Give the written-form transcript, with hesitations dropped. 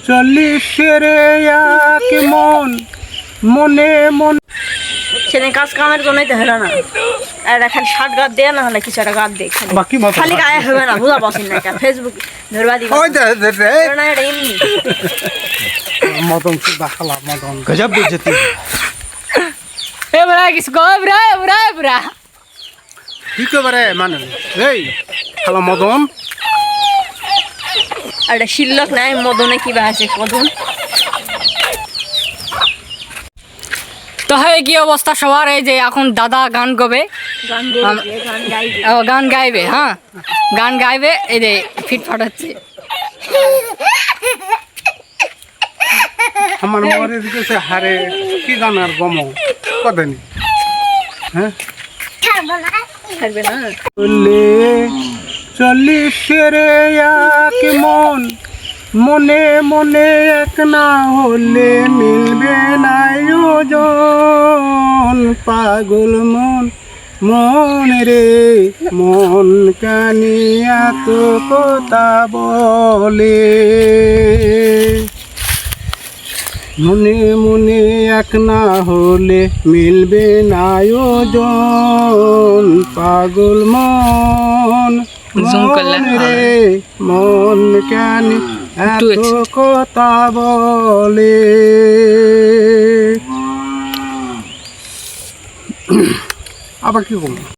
চল্লিশের এক মন মনে মন সেদিন কাজ কামের জন্যই তো হলো না। আর খালি শার্ট গাদ দেয় না হলে কিছু একটা গাদ দেয় খালি গায়ে হবে না বুঝা পাচ্ছি না ফেসবুক ধরবা দিব না এটা এমনি মদন দেখালা মদন গজব বেজতি এ বড়া কিছু গো বড়া কি করে মানে এই খালা মদন আর এটা শিল্লক নাই মদনে কি বাসে মদন। তো হয় কি অবস্থা সবার, এই যে এখন দাদা গান গাবে, গান গাইবে, হ্যাঁ গান গাইবে, এই যে ফিট ফাটাচ্ছে। আমার মরে দিতেছে হারে কি গান আর গমো কদেনি হ্যাঁ থাকবে না। চল্লিশের এক মন মনে মনে এক না হলে মিলবে না ওজন। পাগল মন মন রে মন কানি এত কথা বলে। মনে মনে এক না হলে মিলবে না ওজন। পাগল মন মন রে মন কেন এত কথা বলে। আবার কি করবো।